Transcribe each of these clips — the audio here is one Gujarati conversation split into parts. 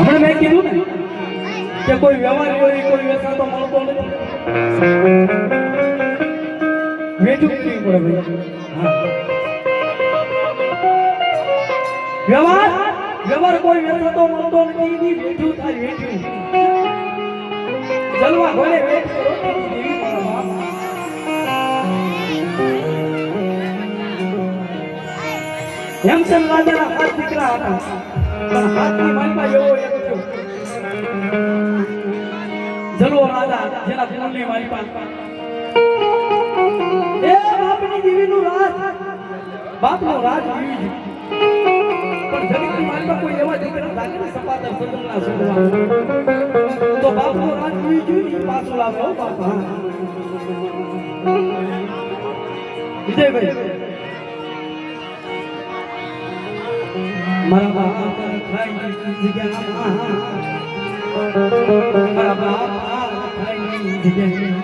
હમણાં મેં કીધું ને કે કોઈ વ્યવહાર હોય કોઈ વેચાતો મળતો નથી વેચું કેવી પડે ભાઈ વ્યવહાર વ્યવહાર કોઈ વેચાતો મળતો નથી ની વેચું થાય વેચું ચલવા ઘોડે વેચ કરો દેવી મારા બાપ હેમચંદ રાજાના 5 દીકરા હતા પણ હાથની માલમાં એવો એક થયો જલો રાજા જેના કુળની માલપા એ બાપની દેવીનું રાજ બાપનો રાજ જીવી પણ જગતની માલમાં કોઈ એવા દીકરા લાગે ને સપાદર સદનના સુધવા તો બાપનો રાજ જીવી જોઈ પાછો લાવો બાપા વિજયભાઈ મારા બાપ ખાઈ જગ્યા મારા બાપ ખાઈ જગ્યા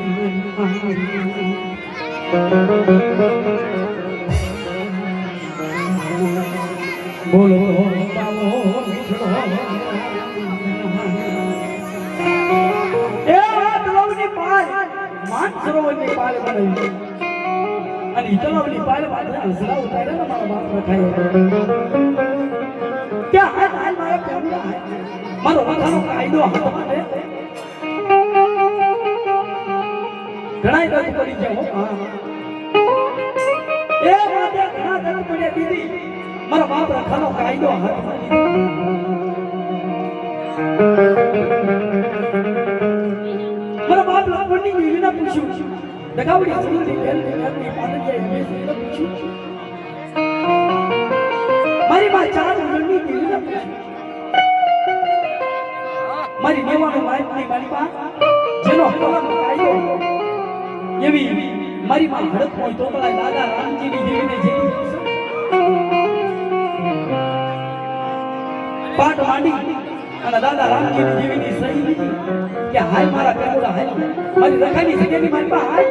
બોલો બાબો મીઠડો એ તળાવની પાળ માન સરોવરની પાળ બનાવી અને તળાવની પાળ બાંધે હસરા ઉતારે ને મારા બાપ રખાય કે હાલ હાલ મારા પેમડા મારો વાખાનો કાયદો હાથમાં લે ઘણાય દર્દ પડી જાય હા એ માટે ઘણા દર્દ પડ્યા દીદી મારા બાપ રખાનો કાયદો હાથમાં મારા બાપ લખણની દેવીને પૂછ્યું દગાવડી સુરતી કેલની પાદર જાય મેં પૂછ્યું મારી માં ચાર ઉંમરની દેવીને પૂછ્યું મારી દેવાનો માયની મારી માં જેનો હવાનો કાયદો એવી મારી માં હડપ હોય તો પેલા દાદા રામજીની દેવીને જેવી પાટ માંડી અને દાદા રામજીની દેવીની સહી લીધી કે હાય મારા પેગોડા હાય મારી રખાની જગ્યાની મારી માં હાય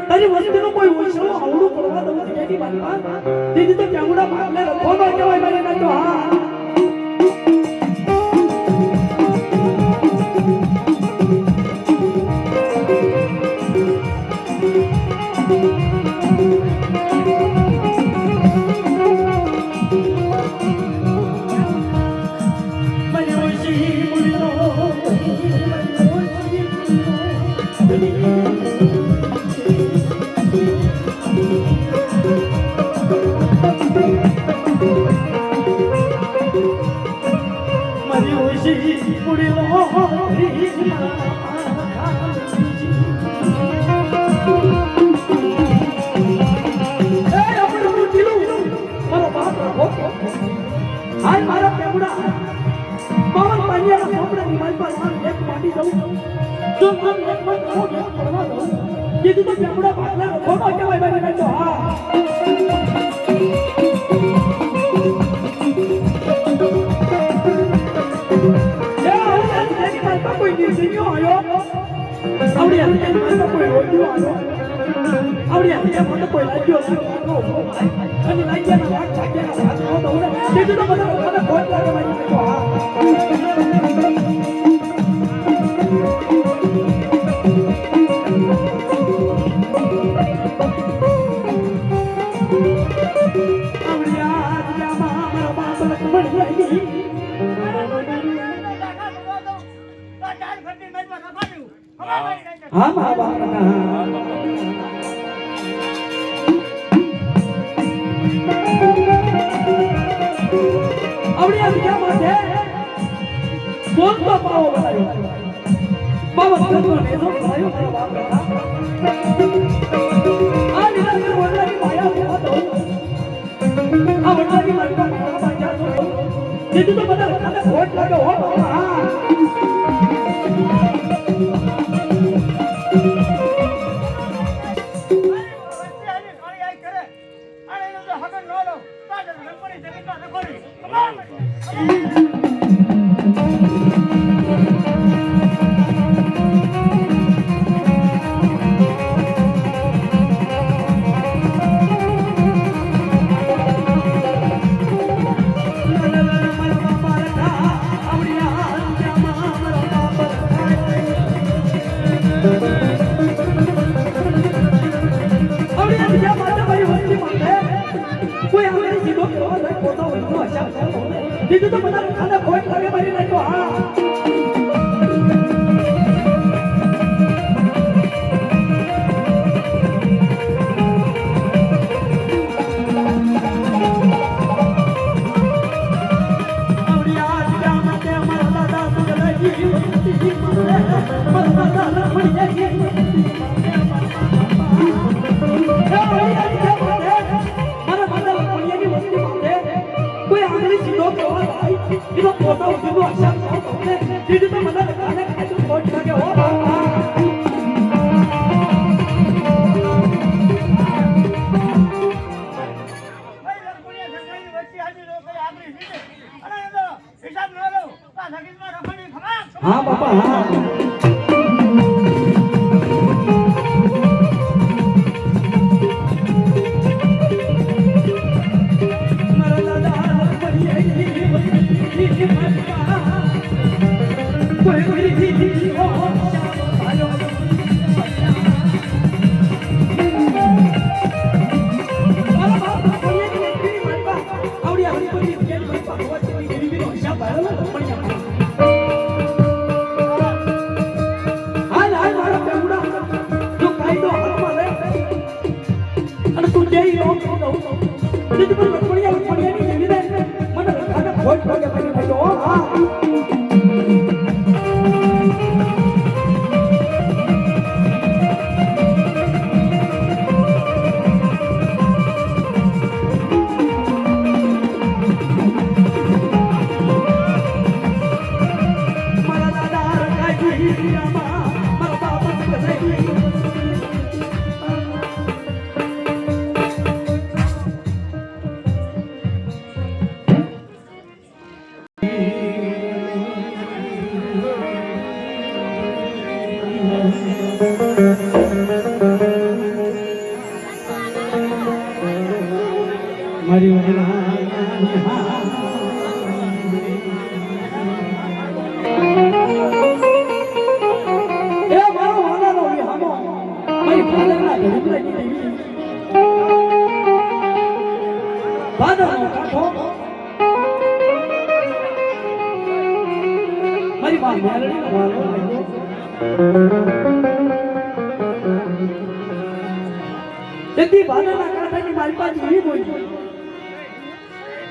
તારી વસ્તુનો કોઈ ઓછો આવડું પડવા દઉં જગ્યાની મારી માં દીદી તો પેગોડા ભાગને રખોનો કહેવાય મારી ના તો હા હાય મારા પેગુડા પવન પાણીના સોપડાની મારી પાસે એક માટી દઉં તો આમ એક મત હું એક પડવા દઉં કીધું તો પેગુડા ભાગલા ખોટો કહેવાય મારી તો હા કોઈ નિર્ણયો આવ્યો આવડી હતી મારા કોઈ રોડ્યો આવ્યો આવડી હતી મને કોઈ લાગ્યો અને લાગ્યાના વાક ભાગ્યાના હાથ નો દઉં કીધું તો મને ખોટ લાગે મારી તો હા હા મારા બાપ આવડી બીજા માટે કોણ તો પાવો બનાવ્યો બાબા ભગતો નેજો બનાવ્યો મારા બાપ આ નિરાશર વડલાની માયા ઉભા દઉં આ વડલાની મારી પાસે બાજા દઉં દીધું તો બધા વડલાને ખોટ લાગે હો હા દીધું તો બધા ખાને ખોટ લાગે મારી નાખ્યો હા हाँ बापा हाँ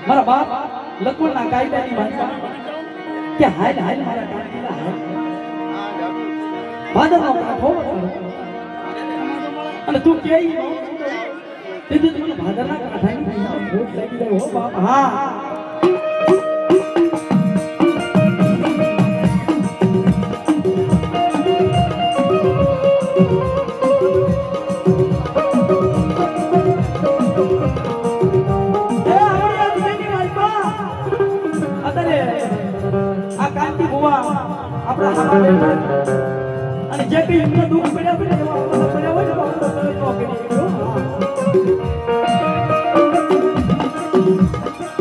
મારા બાપ લખમણ ના કાયદાની ભાષા કે હાલ હાલ મારા કાકીના હાલ ભાદરનો કાઠો અને તું કે દીદી તું ભાદરના કાઠાની ભાષા ભૂત લાગી જાય હો બાપ હા અને જે કઈ એમને દુઃખ પડ્યા પડ્યા હોય ને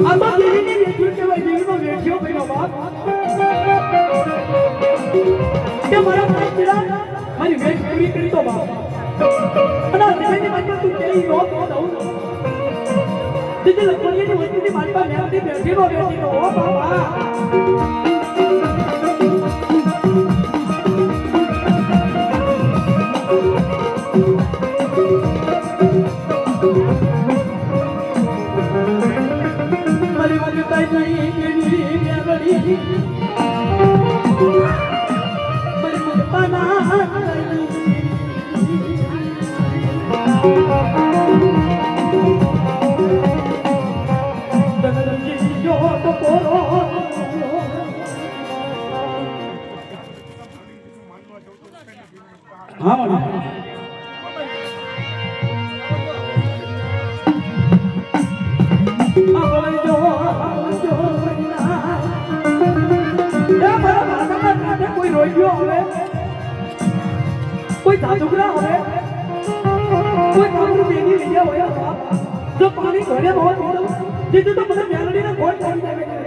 આમાં દેવીની વેઠ્યું કહેવાય દેવીનો વેઠ્યો પડ્યો બાપ કે મારા ભાઈ પીડા મારી વેઠ પૂરી કરી તો બાપ અને દેવીની મારી તું કેવી નો તો દઉં દીદી લખમણીની વસ્તુની મારી પાસે મેળવતી બેઠીનો ઓ બાપા कोई जादूगरा होवे कोई कामरू बेनी लिया होया बाप जो पानी घरे बहुत पीतो जितने तो मतलब मेलडी ना कोट पड़ी जावे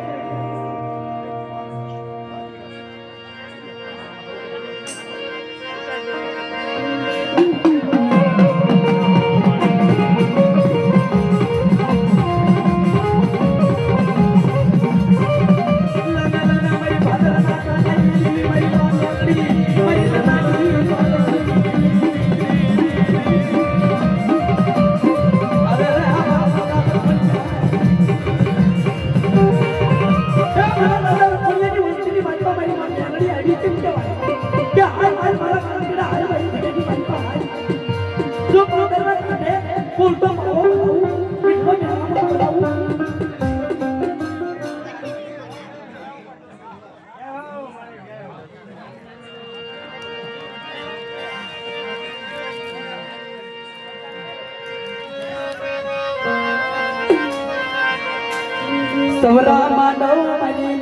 સવરા માંડવ મની